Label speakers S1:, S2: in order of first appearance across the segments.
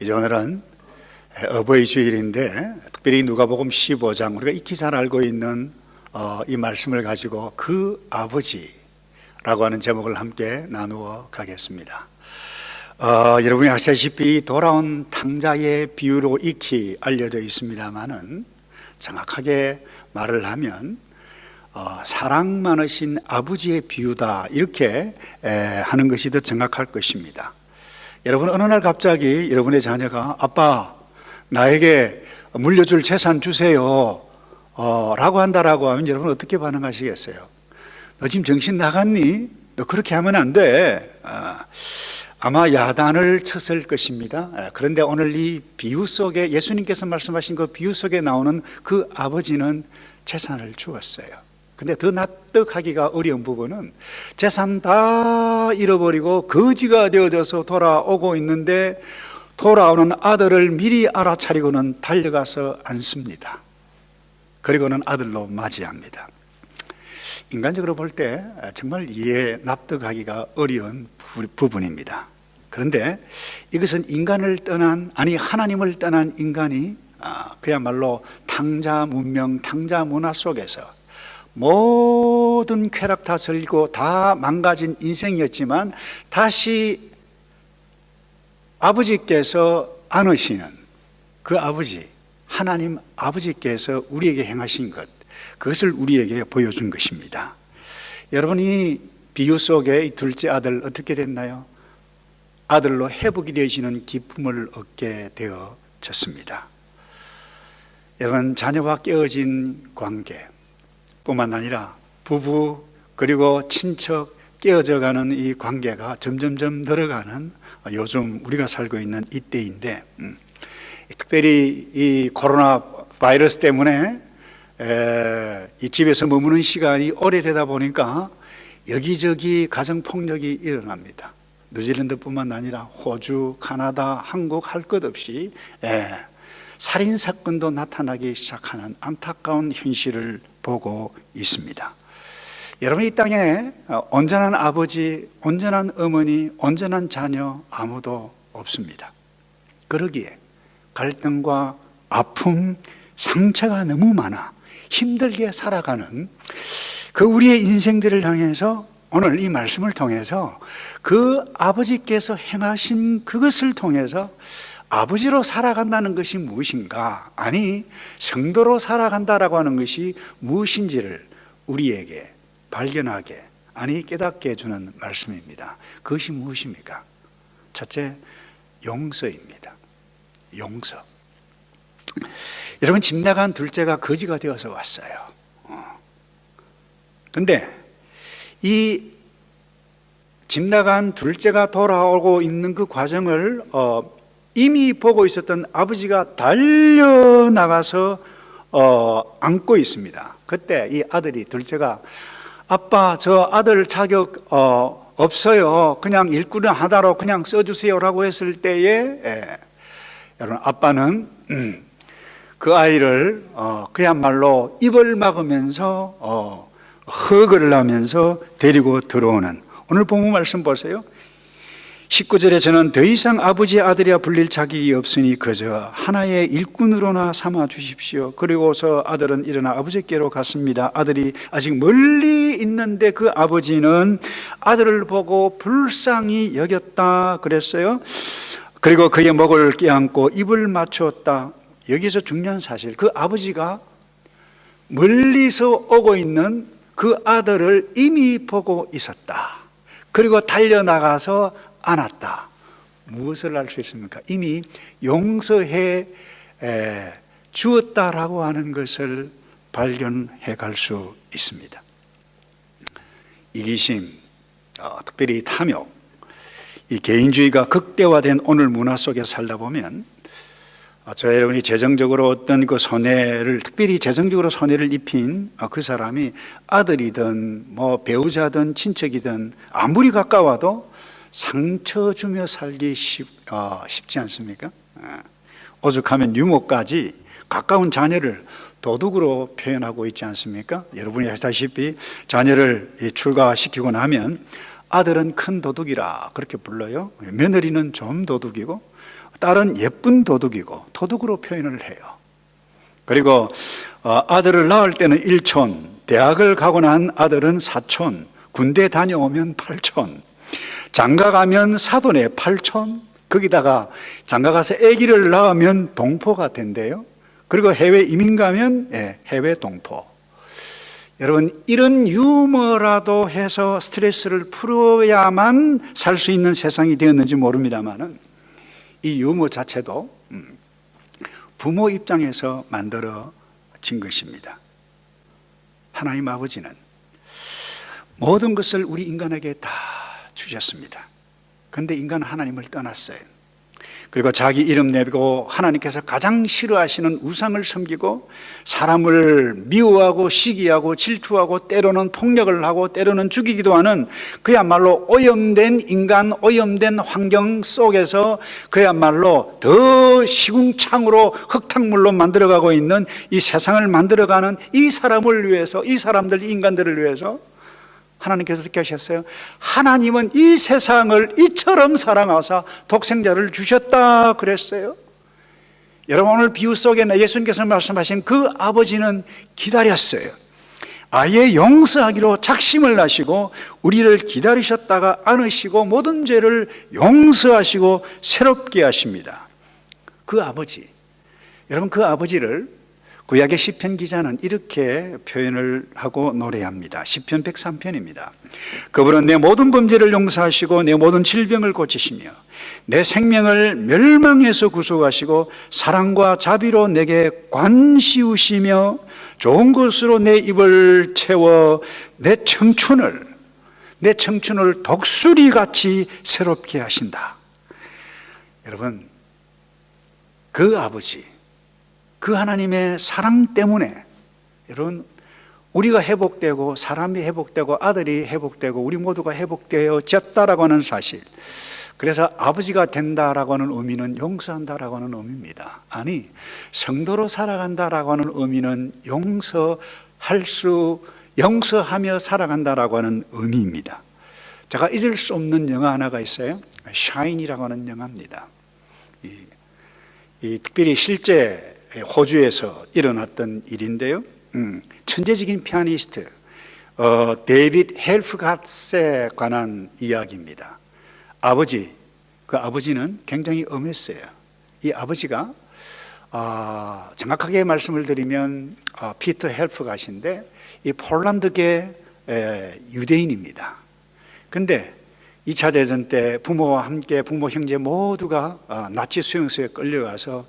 S1: 이제 오늘은 어버이 주일인데 특별히 누가복음 15장 우리가 익히 잘 알고 있는 이 말씀을 가지고 그 아버지라고 하는 제목을 함께 나누어 가겠습니다. 여러분이 아시다시피 돌아온 탕자의 비유로 익히 알려져 있습니다만은 정확하게 말을 하면 사랑 많으신 아버지의 비유다 이렇게 하는 것이 더 정확할 것입니다. 여러분, 어느 날 갑자기 여러분의 자녀가 아빠 나에게 물려줄 재산 주세요 라고 한다라고 하면 여러분 어떻게 반응하시겠어요? 너 지금 정신 나갔니? 너 그렇게 하면 안 돼. 아마 야단을 쳤을 것입니다. 그런데 오늘 이 비유 속에 예수님께서 말씀하신 그 비유 속에 나오는 그 아버지는 재산을 주었어요. 근데 더 납득하기가 어려운 부분은 재산 다 잃어버리고 거지가 되어져서 돌아오고 있는데 돌아오는 아들을 미리 알아차리고는 달려가서 안습니다. 그리고는 아들로 맞이합니다. 인간적으로 볼 때 정말 이해 납득하기가 어려운 부분입니다. 그런데 이것은 인간을 떠난, 아니 하나님을 떠난 인간이 그야말로 탕자 문명, 탕자 문화 속에서 모든 쾌락 다 설리고 다 망가진 인생이었지만 다시 아버지께서 안으시는 그 아버지, 하나님 아버지께서 우리에게 행하신 것, 그것을 우리에게 보여준 것입니다. 여러분이 비유 속에 이 둘째 아들 어떻게 됐나요? 아들로 회복이 되어지는 기쁨을 얻게 되어졌습니다. 여러분, 자녀와 깨어진 관계 뿐만 아니라 부부 그리고 친척 깨어져가는 이 관계가 점점점 늘어가는 요즘 우리가 살고 있는 이때인데 특별히 이 코로나 바이러스 때문에 이 집에서 머무는 시간이 오래되다 보니까 여기저기 가정폭력이 일어납니다. 뉴질랜드뿐만 아니라 호주, 카나다, 한국 할 것 없이 살인사건도 나타나기 시작하는 안타까운 현실을 보고 있습니다. 여러분, 이 땅에 온전한 아버지, 온전한 어머니, 온전한 자녀 아무도 없습니다. 그러기에 갈등과 아픔, 상처가 너무 많아 힘들게 살아가는 그 우리의 인생들을 향해서 오늘 이 말씀을 통해서 그 아버지께서 행하신 그것을 통해서 아버지로 살아간다는 것이 무엇인가, 아니 성도로 살아간다라고 하는 것이 무엇인지를 우리에게 발견하게, 아니 깨닫게 해주는 말씀입니다. 그것이 무엇입니까? 첫째, 용서입니다. 용서. 여러분, 집 나간 둘째가 거지가 되어서 왔어요. 그런데 이 집 나간 둘째가 돌아오고 있는 그 과정을 이미 보고 있었던 아버지가 달려나가서 안고 있습니다. 그때 이 아들이, 둘째가 아빠 저 아들 자격 없어요, 그냥 일꾼 하나로 그냥 써주세요 라고 했을 때에 여러분, 아빠는 그 아이를 그야말로 입을 막으면서 허그를 하면서 데리고 들어오는, 오늘 본문 말씀 보세요. 19절에 저는 더 이상 아버지의 아들이라 불릴 자격이 없으니 그저 하나의 일꾼으로나 삼아 주십시오. 그리고서 아들은 일어나 아버지께로 갔습니다. 아들이 아직 멀리 있는데 그 아버지는 아들을 보고 불쌍히 여겼다 그랬어요. 그리고 그의 목을 껴안고 입을 맞추었다. 여기서 중요한 사실, 그 아버지가 멀리서 오고 있는 그 아들을 이미 보고 있었다. 그리고 달려나가서 안았다. 무엇을 알 수 있습니까? 이미 용서해 주었다라고 하는 것을 발견해 갈 수 있습니다. 이기심, 특별히 탐욕, 이 개인주의가 극대화된 오늘 문화 속에 살다 보면 저 여러분이 재정적으로 어떤 그 손해를, 특별히 재정적으로 손해를 입힌 그 사람이 아들이든 뭐 배우자든 친척이든 아무리 가까워도 상처 주며 살기 쉽지 않습니까? 오죽하면 유모까지 가까운 자녀를 도둑으로 표현하고 있지 않습니까? 여러분이 아시다시피 자녀를 출가시키고 나면 아들은 큰 도둑이라 그렇게 불러요. 며느리는 좀 도둑이고 딸은 예쁜 도둑이고 도둑으로 표현을 해요. 그리고 아들을 낳을 때는 1촌, 대학을 가고 난 아들은 4촌, 군대 다녀오면 8촌, 장가 가면 사돈의 8촌, 거기다가 장가 가서 아기를 낳으면 동포가 된대요. 그리고 해외 이민 가면 해외 동포. 여러분, 이런 유머라도 해서 스트레스를 풀어야만 살 수 있는 세상이 되었는지 모릅니다만은 이 유머 자체도 부모 입장에서 만들어진 것입니다. 하나님 아버지는 모든 것을 우리 인간에게 다 주셨습니다. 그런데 인간은 하나님을 떠났어요. 그리고 자기 이름 내고 하나님께서 가장 싫어하시는 우상을 섬기고 사람을 미워하고 시기하고 질투하고 때로는 폭력을 하고 때로는 죽이기도 하는 그야말로 오염된 인간, 오염된 환경 속에서 그야말로 더 시궁창으로 흙탕물로 만들어가고 있는 이 세상을 만들어가는 이 사람을 위해서, 이 사람들, 이 인간들을 위해서 하나님께서 이렇게 하셨어요. 하나님은 이 세상을 이처럼 사랑하사 독생자를 주셨다 그랬어요. 여러분, 오늘 비유 속에 예수님께서 말씀하신 그 아버지는 기다렸어요. 아예 용서하기로 작심을 하시고 우리를 기다리셨다가 안으시고 모든 죄를 용서하시고 새롭게 하십니다. 그 아버지, 여러분, 그 아버지를 구약의 시편 기자는 이렇게 표현을 하고 노래합니다. 시편 103편입니다. 그분은 내 모든 범죄를 용서하시고 내 모든 질병을 고치시며 내 생명을 멸망에서 구속하시고 사랑과 자비로 내게 관시우시며 좋은 것으로 내 입을 채워 내 청춘을 독수리같이 새롭게 하신다. 여러분, 그 아버지, 그 하나님의 사랑 때문에 여러분, 우리가 회복되고 사람이 회복되고 아들이 회복되고 우리 모두가 회복되어졌다라고 하는 사실, 그래서 아버지가 된다라고 하는 의미는 용서한다라고 하는 의미입니다. 아니, 성도로 살아간다라고 하는 의미는 용서하며 살아간다라고 하는 의미입니다. 제가 잊을 수 없는 영화 하나가 있어요. 샤인이라고 하는 영화입니다. 특별히 실제 호주에서 일어났던 일인데요. 천재적인 피아니스트 데이빗 헬프갓스에 관한 이야기입니다. 그 아버지는 굉장히 엄했어요. 이 아버지가 정확하게 말씀을 드리면 피터 헬프갓인데 이 폴란드계 유대인입니다. 근데 2차 대전 때 부모와 함께 부모 형제 모두가 나치 수용소에 끌려가서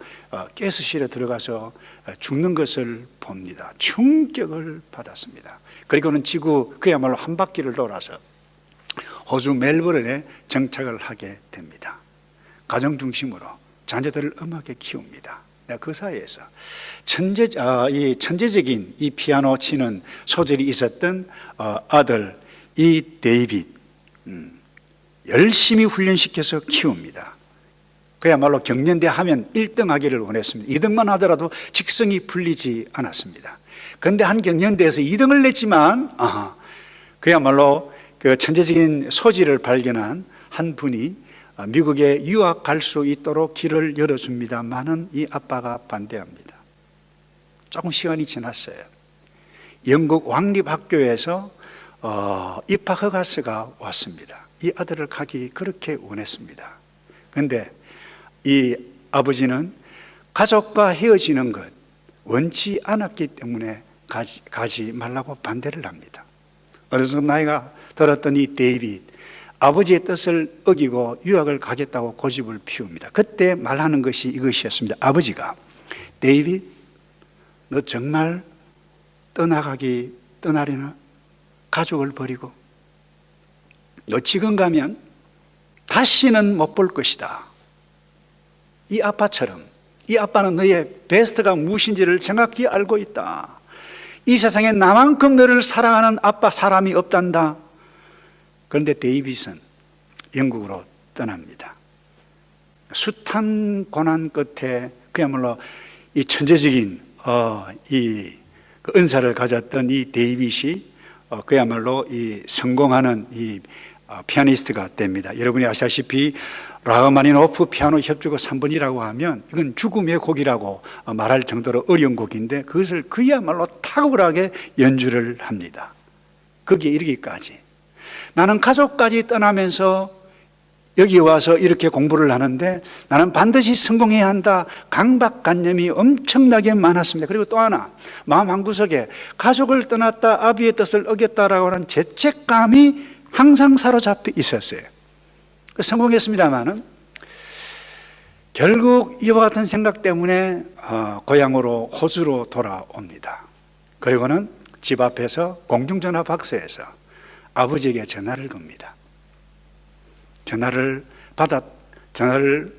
S1: 가스실에 들어가서 죽는 것을 봅니다. 충격을 받았습니다. 그리고는 지구 그야말로 한 바퀴를 돌아서 호주 멜버른에 정착을 하게 됩니다. 가정 중심으로 자녀들을 엄하게 키웁니다. 그 사이에서 이 천재적인 이 피아노 치는 소질이 있었던 아들 이 데이빗 열심히 훈련시켜서 키웁니다. 그야말로 경연대 하면 1등 하기를 원했습니다. 2등만 하더라도 직성이 풀리지 않았습니다. 그런데 한 경연대에서 2등을 냈지만 그야말로 그 천재적인 소질을 발견한 한 분이 미국에 유학 갈 수 있도록 길을 열어줍니다만은 이 아빠가 반대합니다. 조금 시간이 지났어요. 영국 왕립학교에서 입학 허가서가 왔습니다. 이 아들을 가기 그렇게 원했습니다. 그런데 이 아버지는 가족과 헤어지는 것 원치 않았기 때문에 가지 말라고 반대를 합니다. 어느 정도 나이가 들었던 이 데이빗, 아버지의 뜻을 어기고 유학을 가겠다고 고집을 피웁니다. 그때 말하는 것이 이것이었습니다. 아버지가, 데이빗, 너 정말 떠나려나? 가족을 버리고 너 지금 가면 다시는 못 볼 것이다. 이 아빠처럼, 이 아빠는 너의 베스트가 무엇인지를 정확히 알고 있다. 이 세상에 나만큼 너를 사랑하는 아빠 사람이 없단다. 그런데 데이빗은 영국으로 떠납니다. 숱한 고난 끝에 그야말로 이 천재적인 그 은사를 가졌던 이 데이빗이 그야말로 이 성공하는 이 피아니스트가 됩니다. 여러분이 아시다시피 라흐마니노프 피아노 협주곡 3번이라고 하면 이건 죽음의 곡이라고 말할 정도로 어려운 곡인데 그것을 그야말로 탁월하게 연주를 합니다. 거기에 이르기까지 나는 가족까지 떠나면서 여기 와서 이렇게 공부를 하는데 나는 반드시 성공해야 한다. 강박관념이 엄청나게 많았습니다. 그리고 또 하나, 마음 한구석에 가족을 떠났다 아비의 뜻을 어겼다라고 하는 죄책감이 항상 사로잡혀 있었어요. 성공했습니다마는 결국 이와 같은 생각 때문에 고향으로 호주로 돌아옵니다. 그리고는 집 앞에서 공중전화 박스에서 아버지에게 전화를 겁니다. 전화를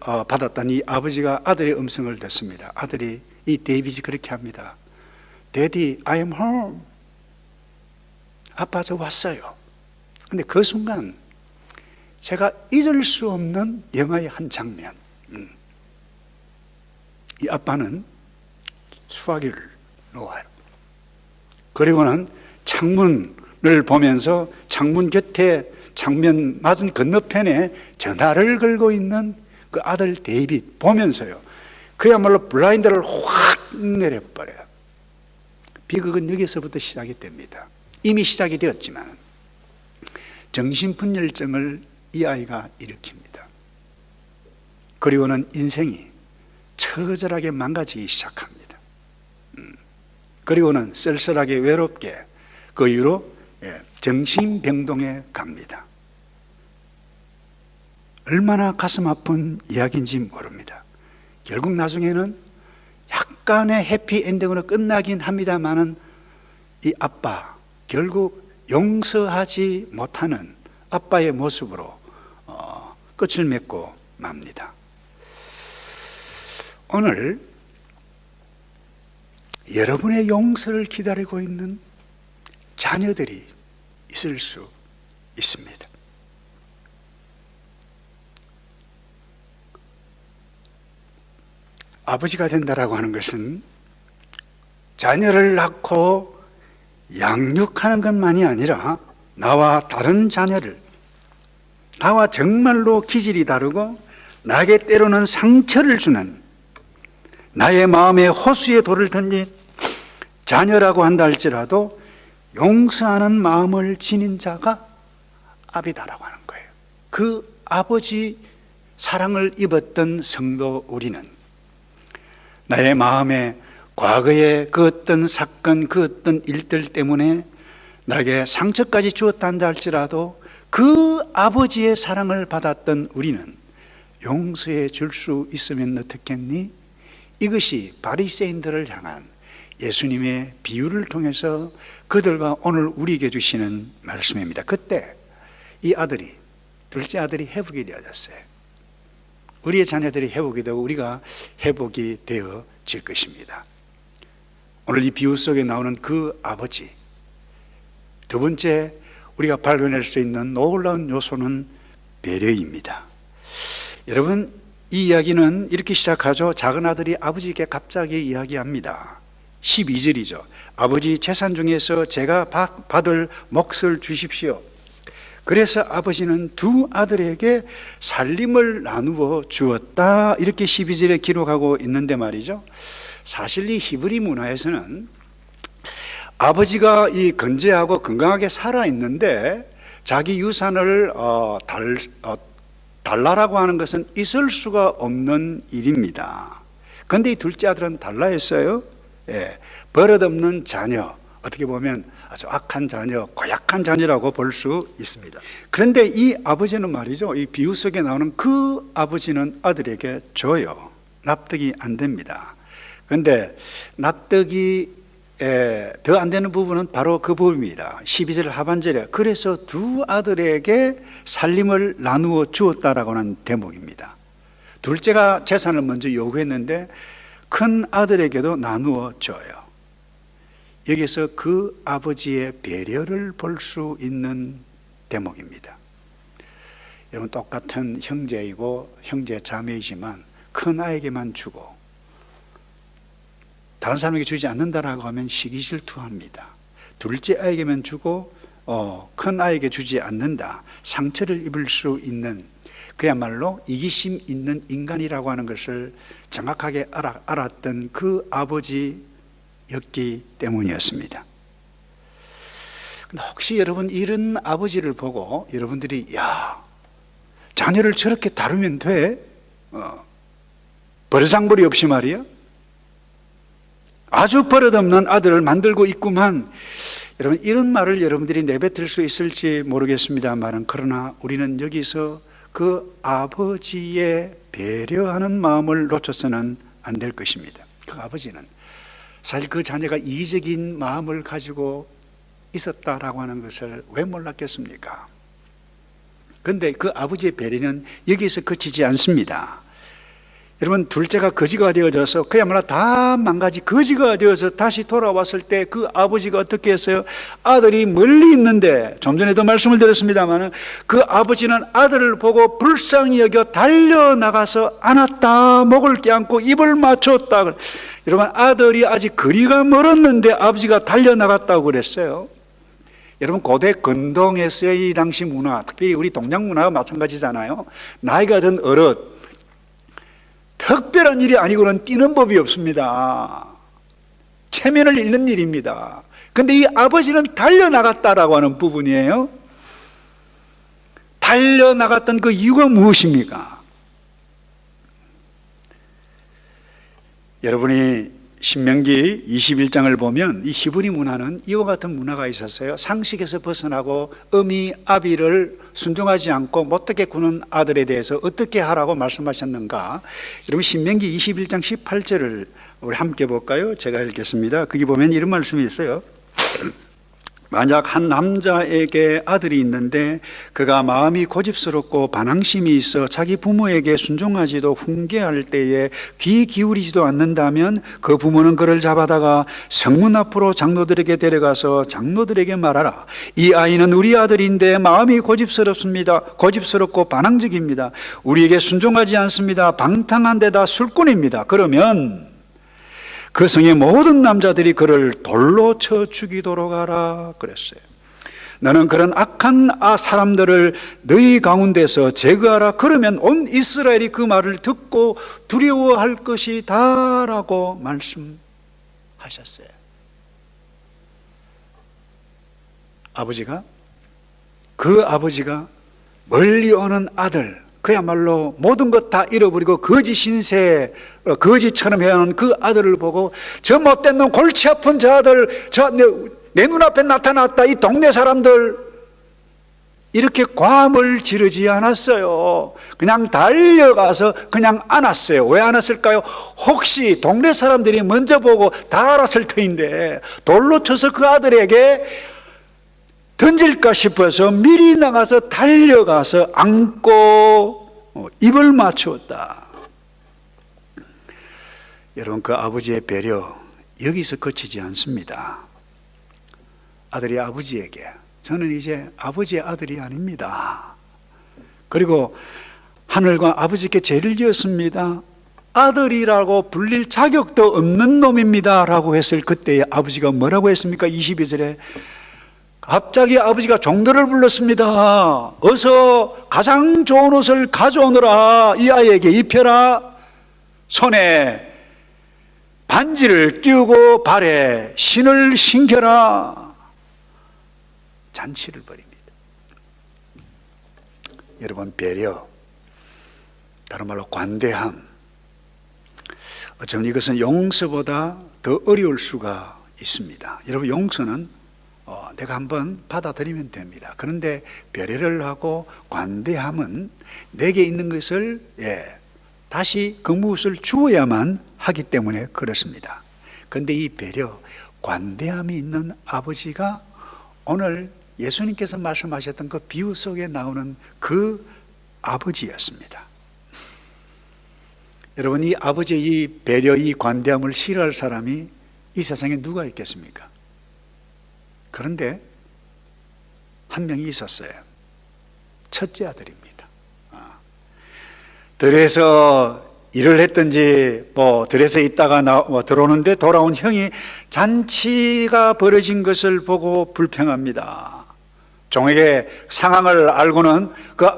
S1: 받았더니 아버지가 아들의 음성을 듣습니다. 아들이 이 데이빗이 그렇게 합니다. Daddy, I am home. 아빠 저 왔어요. 근데 그 순간 제가 잊을 수 없는 영화의 한 장면. 이 아빠는 수화기를 놓아요. 그리고는 창문을 보면서 창문 곁에 창문 맞은 건너편에 전화를 걸고 있는 그 아들 데이빗 보면서요. 그야말로 블라인드를 확 내려버려요. 비극은 여기서부터 시작이 됩니다. 이미 시작이 되었지만 정신분열증을 이 아이가 일으킵니다. 그리고는 인생이 처절하게 망가지기 시작합니다. 그리고는 쓸쓸하게 외롭게 그 이후로 정신병동에 갑니다. 얼마나 가슴 아픈 이야기인지 모릅니다. 결국 나중에는 약간의 해피엔딩으로 끝나긴 합니다만은 이 아빠 결국 용서하지 못하는 아빠의 모습으로 끝을 맺고 맙니다. 오늘 여러분의 용서를 기다리고 있는 자녀들이 있을 수 있습니다. 아버지가 된다라고 하는 것은 자녀를 낳고 양육하는 것만이 아니라 나와 다른 자녀를, 나와 정말로 기질이 다르고 나에게 때로는 상처를 주는 나의 마음에 호수의 돌을 던진 자녀라고 한다 할지라도 용서하는 마음을 지닌 자가 아비다라고 하는 거예요. 그 아버지 사랑을 입었던 성도 우리는 나의 마음에 과거의 그 어떤 사건, 그 어떤 일들 때문에 나에게 상처까지 주었다 한다 할지라도 그 아버지의 사랑을 받았던 우리는 용서해 줄 수 있으면 어떻겠니? 이것이 바리새인들을 향한 예수님의 비유를 통해서 그들과 오늘 우리에게 주시는 말씀입니다. 그때 이 아들이, 둘째 아들이 회복이 되어졌어요. 우리의 자녀들이 회복이 되고 우리가 회복이 되어질 것입니다. 오늘 이 비유 속에 나오는 그 아버지, 두 번째 우리가 발견할 수 있는 놀라운 요소는 배려입니다. 여러분, 이 이야기는 이렇게 시작하죠. 작은 아들이 아버지에게 갑자기 이야기합니다. 12절이죠. 아버지, 재산 중에서 제가 받을 몫을 주십시오. 그래서 아버지는 두 아들에게 살림을 나누어 주었다, 이렇게 12절에 기록하고 있는데 말이죠. 사실 이 히브리 문화에서는 아버지가 이 건재하고 건강하게 살아있는데 자기 유산을 달라라고 하는 것은 있을 수가 없는 일입니다. 그런데 이 둘째 아들은 달라했어요. 버릇없는 자녀, 어떻게 보면 아주 악한 자녀, 고약한 자녀라고 볼 수 있습니다. 그런데 이 아버지는 말이죠, 이 비유 속에 나오는 그 아버지는 아들에게 줘요. 납득이 안 됩니다. 그런데 납득이 더 안 되는 부분은 바로 그 부분입니다. 12절 하반절에 그래서 두 아들에게 살림을 나누어 주었다라고 하는 대목입니다. 둘째가 재산을 먼저 요구했는데 큰 아들에게도 나누어 줘요. 여기서 그 아버지의 배려를 볼 수 있는 대목입니다. 여러분, 똑같은 형제이고 형제 자매이지만 큰 아이에게만 주고 다른 사람에게 주지 않는다라고 하면 시기 질투합니다. 둘째 아이에게만 주고 큰 아이에게 주지 않는다, 상처를 입을 수 있는 그야말로 이기심 있는 인간이라고 하는 것을 정확하게 알았던 그 아버지였기 때문이었습니다. 근데 혹시 여러분 이런 아버지를 보고 여러분들이 야, 자녀를 저렇게 다루면 돼? 버르장머리 없이 말이야? 아주 버릇없는 아들을 만들고 있구만. 여러분 이런 말을 여러분들이 내뱉을 수 있을지 모르겠습니다만, 그러나 우리는 여기서 그 아버지의 배려하는 마음을 놓쳐서는 안 될 것입니다. 그 아버지는 사실 그 자녀가 이기적인 마음을 가지고 있었다라고 하는 것을 왜 몰랐겠습니까? 그런데 그 아버지의 배려는 여기서 그치지 않습니다. 여러분, 둘째가 거지가 되어져서 그야말로 다 망가지 거지가 되어서 다시 돌아왔을 때 그 아버지가 어떻게 했어요? 아들이 멀리 있는데, 좀 전에도 말씀을 드렸습니다만, 그 아버지는 아들을 보고 불쌍히 여겨 달려나가서 안았다, 목을 껴안고 입을 맞췄다. 여러분, 아들이 아직 거리가 멀었는데 아버지가 달려나갔다고 그랬어요. 여러분, 고대 근동에서의 이 당시 문화, 특별히 우리 동양 문화와 마찬가지잖아요. 나이가 든 어른, 특별한 일이 아니고는 뛰는 법이 없습니다. 체면을 잃는 일입니다. 그런데 이 아버지는 달려나갔다라고 하는 부분이에요. 달려나갔던 그 이유가 무엇입니까? 여러분이 신명기 21장을 보면 이 히브리 문화는 이와 같은 문화가 있었어요. 상식에서 벗어나고 어미 아비를 순종하지 않고 못되게 구는 아들에 대해서 어떻게 하라고 말씀하셨는가. 여러분 신명기 21장 18절을 우리 함께 볼까요? 제가 읽겠습니다. 거기 보면 이런 말씀이 있어요. 만약 한 남자에게 아들이 있는데 그가 마음이 고집스럽고 반항심이 있어 자기 부모에게 순종하지도 훈계할 때에 귀 기울이지도 않는다면 그 부모는 그를 잡아다가 성문 앞으로 장로들에게 데려가서 장로들에게 말하라. 이 아이는 우리 아들인데 마음이 고집스럽습니다. 고집스럽고 반항적입니다. 우리에게 순종하지 않습니다. 방탕한 데다 술꾼입니다. 그러면 그 성의 모든 남자들이 그를 돌로 쳐 죽이도록 하라 그랬어요. 너는 그런 악한 사람들을 너희 가운데서 제거하라. 그러면 온 이스라엘이 그 말을 듣고 두려워할 것이다 라고 말씀하셨어요. 그 아버지가 멀리 오는 아들, 그야말로 모든 것 다 잃어버리고 거지 신세, 거지처럼 해하는 그 아들을 보고 저 못된 놈, 골치 아픈 저 아들, 내 눈앞에 나타났다, 이 동네 사람들, 이렇게 괌을 지르지 않았어요. 그냥 달려가서 그냥 안았어요. 왜 안았을까요? 혹시 동네 사람들이 먼저 보고 다 알았을 터인데 돌로 쳐서 그 아들에게 던질까 싶어서 미리 나가서 달려가서 안고 입을 맞추었다. 여러분, 그 아버지의 배려 여기서 그치지 않습니다. 아들이 아버지에게, 저는 이제 아버지의 아들이 아닙니다. 그리고 하늘과 아버지께 죄를 지었습니다. 아들이라고 불릴 자격도 없는 놈입니다 라고 했을 그때의 아버지가 뭐라고 했습니까? 22절에 갑자기 아버지가 종들을 불렀습니다. 어서 가장 좋은 옷을 가져오너라. 이 아이에게 입혀라. 손에 반지를 끼우고 발에 신을 신겨라. 잔치를 벌입니다. 여러분, 배려, 다른 말로 관대함, 어쩌면 이것은 용서보다 더 어려울 수가 있습니다. 여러분, 용서는 내가 한번 받아들이면 됩니다. 그런데 배려를 하고 관대함은 내게 있는 것을 다시 그 무엇을 주어야만 하기 때문에 그렇습니다. 그런데 이 배려, 관대함이 있는 아버지가 오늘 예수님께서 말씀하셨던 그 비유 속에 나오는 그 아버지였습니다. 여러분, 이 아버지의 이 배려, 이 관대함을 싫어할 사람이 이 세상에 누가 있겠습니까? 그런데 한 명이 있었어요. 첫째 아들입니다. 들에서 일을 했든지 들에서 있다가 들어오는데 돌아온 형이 잔치가 벌어진 것을 보고 불평합니다. 종에게 상황을 알고는 그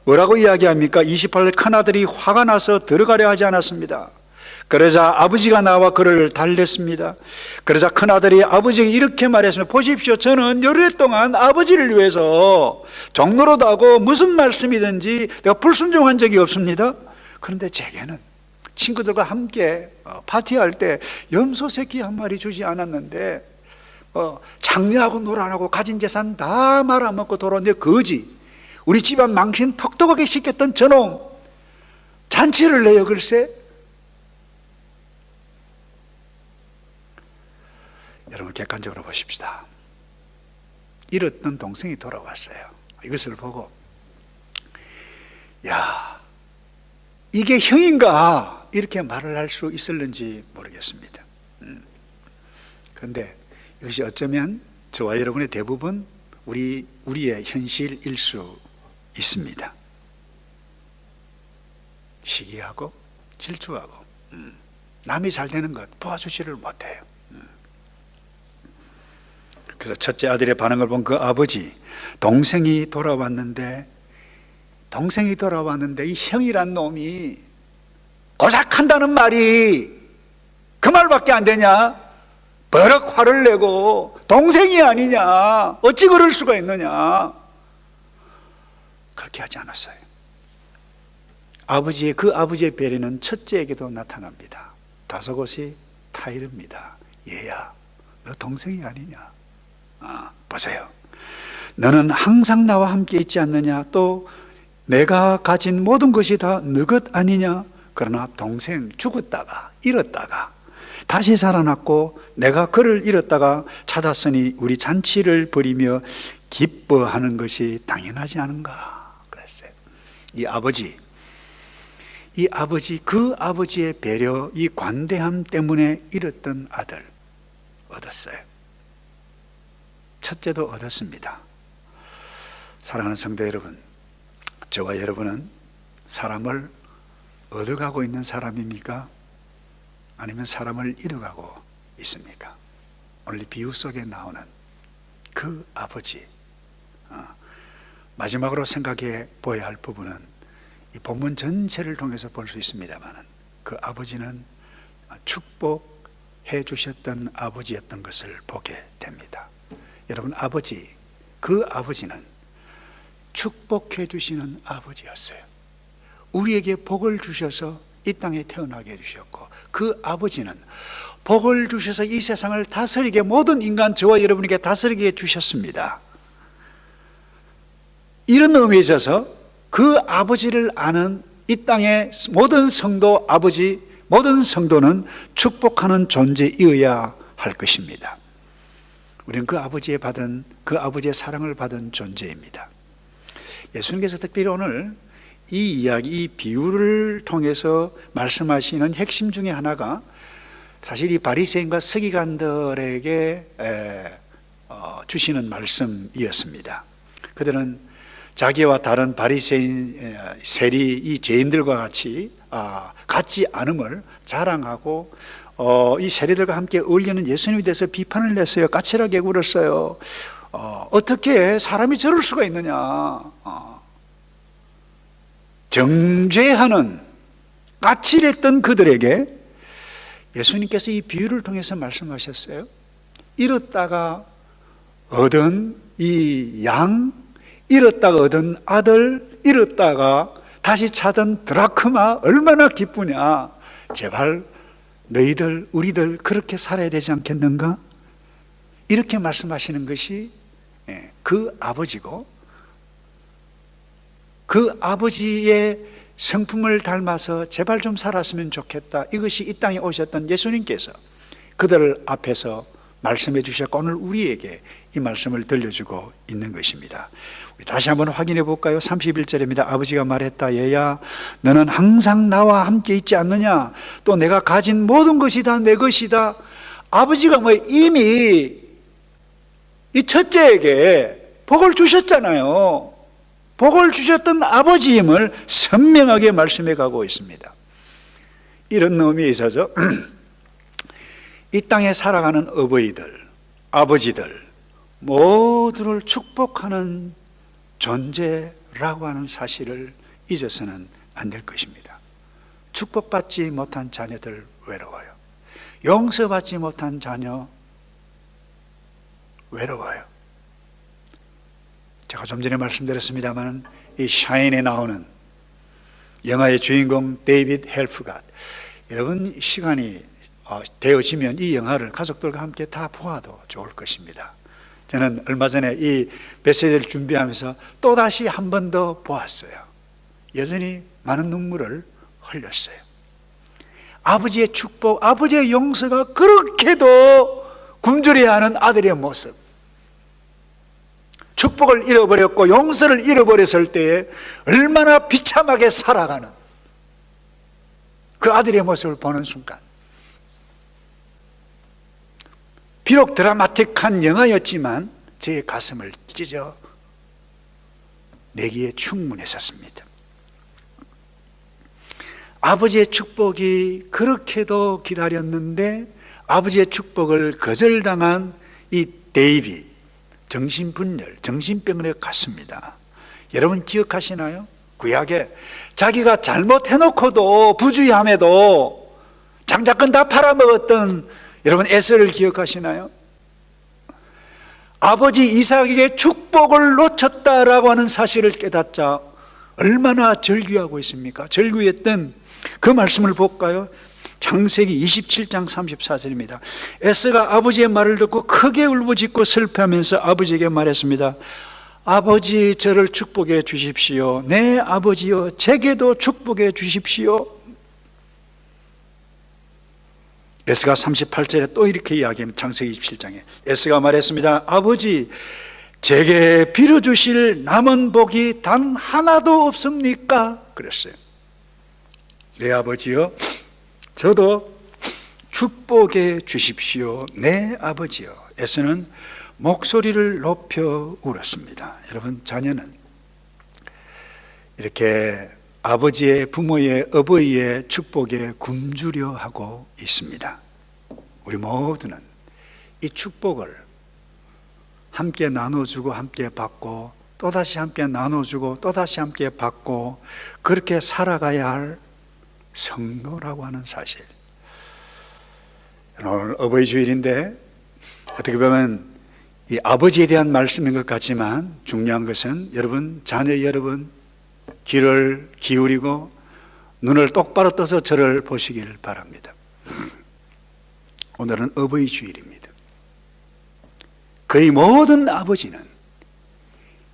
S1: 뭐라고 이야기합니까? 28절 큰아들이 화가 나서 들어가려 하지 않았습니다. 그러자 아버지가 나와 그를 달랬습니다. 그러자 큰아들이 아버지에게 이렇게 말했습니다. 보십시오, 저는 열흘 동안 아버지를 위해서 종로로도 하고 무슨 말씀이든지 내가 불순종한 적이 없습니다. 그런데 제게는 친구들과 함께 파티할 때 염소 새끼 한 마리 주지 않았는데 장녀하고 노란하고 가진 재산 다 말아먹고 돌아온 내 거지, 우리 집안 망신 톡톡하게 시켰던 저놈 잔치를 내요 글쎄. 여러분 객관적으로 보십시다. 잃었던 동생이 돌아왔어요. 이것을 보고 야, 이게 형인가 이렇게 말을 할 수 있을는지 모르겠습니다. 그런데 이것이 어쩌면 저와 여러분의 대부분 우리의 현실일 수 있습니다. 시기하고 질투하고 남이 잘 되는 것 도와주지를 못해요. 그래서 첫째 아들의 반응을 본 그 아버지, 동생이 돌아왔는데 이 형이란 놈이 고작 한다는 말이 그 말밖에 안 되냐? 버럭 화를 내고 동생이 아니냐? 어찌 그럴 수가 있느냐? 그렇게 하지 않았어요. 그 아버지의 배려는 첫째에게도 나타납니다. 다소곳이 타이릅니다. 얘야, 너 동생이 아니냐? 보세요. 너는 항상 나와 함께 있지 않느냐? 또 내가 가진 모든 것이 다 너 것 아니냐? 그러나 동생 죽었다가 잃었다가 다시 살아났고 내가 그를 잃었다가 찾았으니 우리 잔치를 벌이며 기뻐하는 것이 당연하지 않은가 그랬어요. 그 아버지의 배려, 이 관대함 때문에 잃었던 아들 얻었어요. 첫째도 얻었습니다. 사랑하는 성도 여러분, 저와 여러분은 사람을 얻어가고 있는 사람입니까? 아니면 사람을 잃어가고 있습니까? 오늘 비유 속에 나오는 그 아버지, 마지막으로 생각해 보아야 할 부분은 이 본문 전체를 통해서 볼 수 있습니다만, 그 아버지는 축복해 주셨던 아버지였던 것을 보게 됩니다. 여러분, 그 아버지는 축복해 주시는 아버지였어요. 우리에게 복을 주셔서 이 땅에 태어나게 해주셨고, 그 아버지는 복을 주셔서 이 세상을 다스리게, 모든 인간, 저와 여러분에게 다스리게 해주셨습니다. 이런 의미에 있어서 그 아버지를 아는 이 땅의 모든 성도 아버지, 모든 성도는 축복하는 존재이어야 할 것입니다. 우리는 그 아버지의 사랑을 받은 존재입니다. 예수님께서 특별히 오늘 이 이야기, 이 비유를 통해서 말씀하시는 핵심 중에 하나가 사실 이 바리새인과 서기관들에게 주시는 말씀이었습니다. 그들은 자기와 다른 바리새인 세리, 이 죄인들과 같지 않음을 자랑하고 이 세리들과 함께 어울리는 예수님에 대해서 비판을 냈어요. 까칠하게 굴었어요. 어떻게 사람이 저럴 수가 있느냐? 정죄하는, 까칠했던 그들에게 예수님께서 이 비유를 통해서 말씀하셨어요. 잃었다가 얻은 이 양, 잃었다가 얻은 아들, 잃었다가 다시 찾은 드라크마 얼마나 기쁘냐? 제발 너희들, 우리들 그렇게 살아야 되지 않겠는가? 이렇게 말씀하시는 것이 그 아버지고, 그 아버지의 성품을 닮아서 제발 좀 살았으면 좋겠다, 이것이 이 땅에 오셨던 예수님께서 그들 앞에서 말씀해 주셨고, 오늘 우리에게 이 말씀을 들려주고 있는 것입니다. 우리 다시 한번 확인해 볼까요? 31절입니다. 아버지가 말했다. 얘야, 너는 항상 나와 함께 있지 않느냐? 또 내가 가진 모든 것이 다 내 것이다. 아버지가 이미 이 첫째에게 복을 주셨잖아요. 복을 주셨던 아버지임을 선명하게 말씀해 가고 있습니다. 이런 의미에 있어서 이 땅에 살아가는 어버이들, 아버지들 모두를 축복하는 존재 라고 하는 사실을 잊어서는 안 될 것입니다. 축복받지 못한 자녀들 외로워요. 용서받지 못한 자녀 외로워요. 제가 좀 전에 말씀드렸습니다만 이 샤인에 나오는 영화의 주인공 데이빗 헬프갓, 여러분 시간이 되어지면 이 영화를 가족들과 함께 다 보아도 좋을 것입니다. 저는 얼마 전에 이 메시지를 준비하면서 또다시 한 번 더 보았어요. 여전히 많은 눈물을 흘렸어요. 아버지의 축복, 아버지의 용서가 그렇게도 굶주려야 하는 아들의 모습, 축복을 잃어버렸고 용서를 잃어버렸을 때에 얼마나 비참하게 살아가는 그 아들의 모습을 보는 순간, 비록 드라마틱한 영화였지만 제 가슴을 찢어 내기에 충분했었습니다. 아버지의 축복이 그렇게도 기다렸는데 아버지의 축복을 거절당한 이 데이빗, 정신분열, 정신병원에 갔습니다. 여러분 기억하시나요? 구약에 자기가 잘못해놓고도 부주의함에도 장자권 다 팔아먹었던 여러분 에서를 기억하시나요? 아버지 이삭에게 축복을 놓쳤다라고 하는 사실을 깨닫자 얼마나 절규하고 있습니까? 절규했던 그 말씀을 볼까요? 창세기 27장 34절입니다. 에서가 아버지의 말을 듣고 크게 울부짖고 슬퍼하면서 아버지에게 말했습니다. 아버지, 저를 축복해 주십시오. 네 아버지여, 제게도 축복해 주십시오. 에스가 38절에 또 이렇게 이야기합니다. 창세기 27장에 에스가 말했습니다. 아버지, 제게 빌어주실 남은 복이 단 하나도 없습니까? 그랬어요. 네 아버지여, 저도 축복해 주십시오. 네 아버지여. 에서는 목소리를 높여 울었습니다. 여러분, 자녀는 이렇게 아버지의, 부모의, 어버이의 축복에 굶주려 하고 있습니다. 우리 모두는 이 축복을 함께 나눠주고 함께 받고 또다시 함께 나눠주고 또다시 함께 받고 그렇게 살아가야 할 성도라고 하는 사실. 오늘 어버이 주일인데 어떻게 보면 이 아버지에 대한 말씀인 것 같지만 중요한 것은 여러분, 자녀 여러분 귀를 기울이고 눈을 똑바로 떠서 저를 보시길 바랍니다. 오늘은 어버이 주일입니다. 거의 모든 아버지는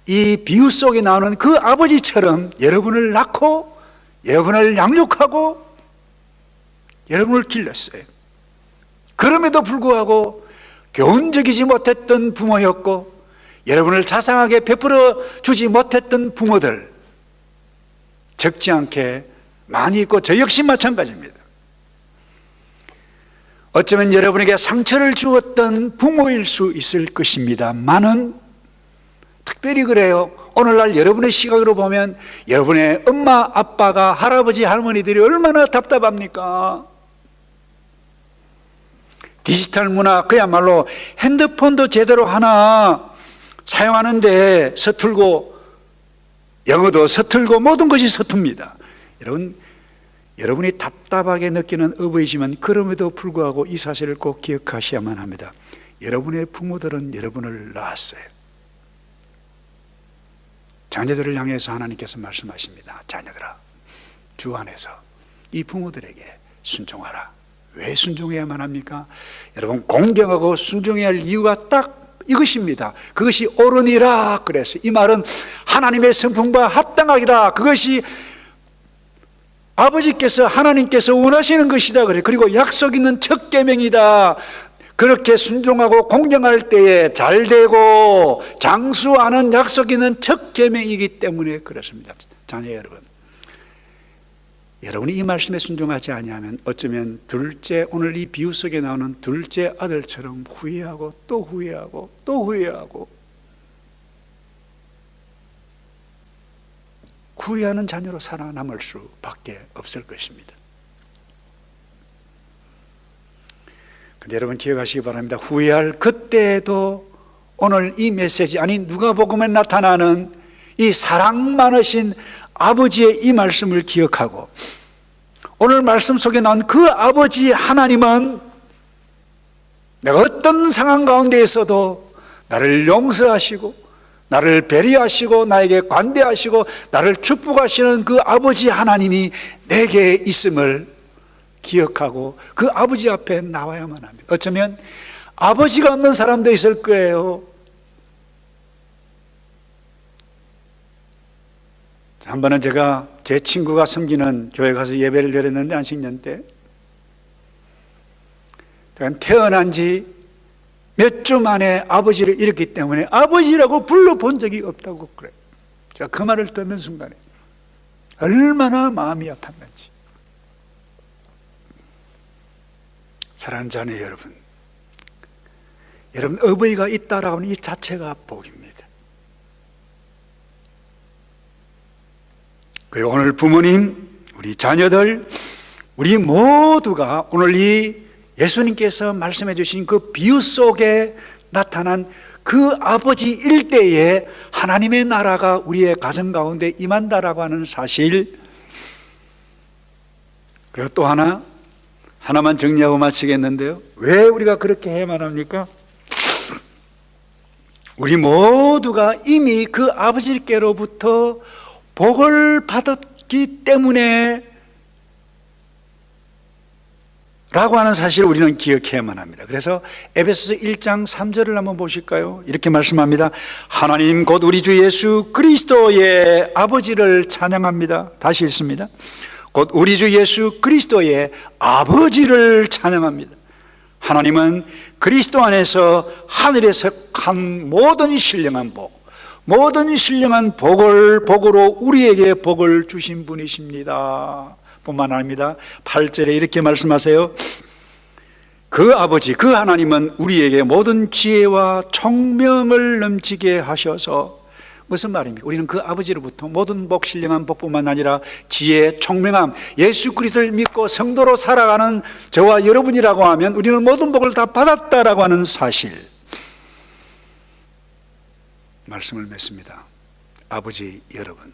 S1: 이 비유 속에 나오는 그 아버지처럼 여러분을 낳고 여러분을 양육하고 여러분을 길렀어요. 그럼에도 불구하고 교훈적이지 못했던 부모였고 여러분을 자상하게 베풀어 주지 못했던 부모들 적지 않게 많이 있고 저 역시 마찬가지입니다. 어쩌면 여러분에게 상처를 주었던 부모일 수 있을 것입니다만은 특별히 그래요. 오늘날 여러분의 시각으로 보면 여러분의 엄마, 아빠가, 할아버지, 할머니들이 얼마나 답답합니까? 디지털 문화, 그야말로 핸드폰도 제대로 하나 사용하는데 서툴고 영어도 서툴고 모든 것이 서툽니다. 여러분이 답답하게 느끼는 어버이지만 그럼에도 불구하고 이 사실을 꼭 기억하셔야만 합니다. 여러분의 부모들은 여러분을 낳았어요. 자녀들을 향해서 하나님께서 말씀하십니다. 자녀들아, 주 안에서 이 부모들에게 순종하라. 왜 순종해야만 합니까? 여러분, 공경하고 순종해야 할 이유가 딱 이것입니다. 그것이 옳으니라 그랬어요. 이 말은 하나님의 성품과 합당하기다. 그것이 아버지께서, 하나님께서 원하시는 것이다 그래. 그리고 약속 있는 첫 계명이다. 그렇게 순종하고 공경할 때에 잘되고 장수하는 약속 있는 첫 계명이기 때문에 그렇습니다. 자녀 여러분, 여러분이 이 말씀에 순종하지 아니하면 어쩌면 둘째, 오늘 이 비유 속에 나오는 둘째 아들처럼 후회하고 또 후회하고 또 후회하고 후회하는 자녀로 살아남을 수밖에 없을 것입니다. 근데 여러분 기억하시기 바랍니다. 후회할 그때에도 오늘 이 메시지, 아니 누가복음에 나타나는 이 사랑 많으신 아버지의 이 말씀을 기억하고 오늘 말씀 속에 나온 그 아버지 하나님은 내가 어떤 상황 가운데 있어도 나를 용서하시고 나를 배려하시고 나에게 관대하시고 나를 축복하시는 그 아버지 하나님이 내게 있음을 기억하고 그 아버지 앞에 나와야만 합니다. 어쩌면 아버지가 없는 사람도 있을 거예요. 한 번은 제가 제 친구가 섬기는 교회 가서 예배를 드렸는데 안식년 때 제가 태어난 지 몇 주 만에 아버지를 잃었기 때문에 아버지라고 불러본 적이 없다고 그래요. 제가 그 말을 듣는 순간에 얼마나 마음이 아팠는지. 사랑하는 자녀 여러분, 여러분 어버이가 있다라고 하는 이 자체가 복입니다. 그리고 오늘 부모님, 우리 자녀들, 우리 모두가 오늘 이 예수님께서 말씀해 주신 그 비유 속에 나타난 그 아버지 일대에 하나님의 나라가 우리의 가정 가운데 임한다라고 하는 사실. 그리고 또 하나만 정리하고 마치겠는데요. 왜 우리가 그렇게 해야만 합니까? 우리 모두가 이미 그 아버지께로부터 복을 받았기 때문에 라고 하는 사실을 우리는 기억해야만 합니다. 그래서 에베소서 1장 3절을 한번 보실까요? 이렇게 말씀합니다. 하나님 곧 우리 주 예수 그리스도의 아버지를 찬양합니다. 다시 읽습니다. 곧 우리 주 예수 그리스도의 아버지를 찬양합니다. 하나님은 그리스도 안에서 하늘에 속한 모든 신령한 복, 모든 신령한 복으로 우리에게 복을 주신 분이십니다. 뿐만 아닙니다. 8절에 이렇게 말씀하세요. 그 아버지, 그 하나님은 우리에게 모든 지혜와 총명을 넘치게 하셔서, 무슨 말입니까? 우리는 그 아버지로부터 모든 복, 신령한 복뿐만 아니라 지혜, 총명함, 예수 그리스도를 믿고 성도로 살아가는 저와 여러분이라고 하면 우리는 모든 복을 다 받았다라고 하는 사실, 말씀을 맺습니다. 아버지 여러분,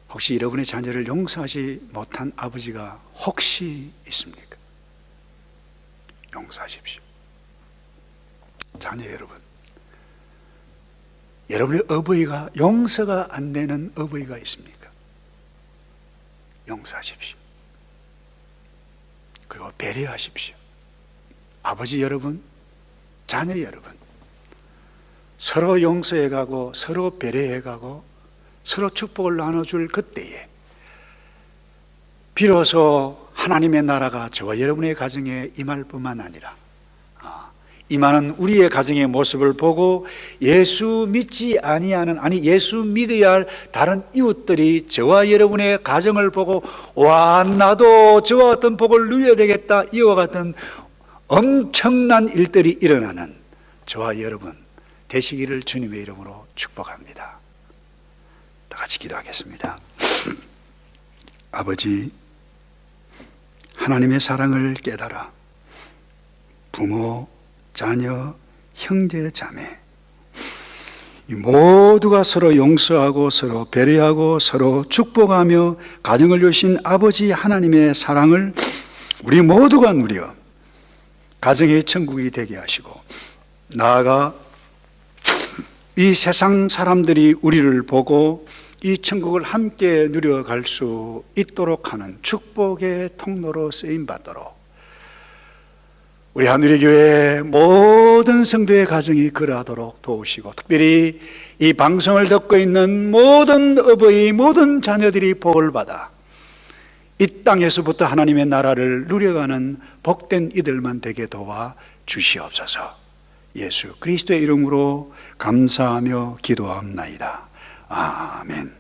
S1: 혹시 여러분의 자녀를 용서하지 못한 아버지가 혹시 있습니까? 용서하십시오. 자녀 여러분, 여러분의 어버이가 용서가 안 되는 어버이가 있습니까? 용서하십시오. 그리고 배려하십시오. 아버지 여러분, 자녀 여러분, 서로 용서해가고 서로 배려해가고 서로 축복을 나눠줄 그때에 비로소 하나님의 나라가 저와 여러분의 가정에 임할 뿐만 아니라 임하는 우리의 가정의 모습을 보고 예수 믿지 아니하는, 예수 믿어야 할 다른 이웃들이 저와 여러분의 가정을 보고 와, 나도 저와 같은 복을 누려야 되겠다, 이와 같은 엄청난 일들이 일어나는 저와 여러분 되시기를 주님의 이름으로 축복합니다. 다 같이 기도하겠습니다. 아버지, 하나님의 사랑을 깨달아 부모, 자녀, 형제, 자매 이 모두가 서로 용서하고 서로 배려하고 서로 축복하며 가정을 주신 아버지 하나님의 사랑을 우리 모두가 누려 가정의 천국이 되게 하시고, 나아가 이 세상 사람들이 우리를 보고 이 천국을 함께 누려갈 수 있도록 하는 축복의 통로로 쓰임받도록 우리 하늘의 교회 모든 성도의 가정이 그러하도록 도우시고, 특별히 이 방송을 듣고 있는 모든 어버이, 모든 자녀들이 복을 받아 이 땅에서부터 하나님의 나라를 누려가는 복된 이들만 되게 도와 주시옵소서. 예수 그리스도의 이름으로 감사하며 기도합나이다. 아멘.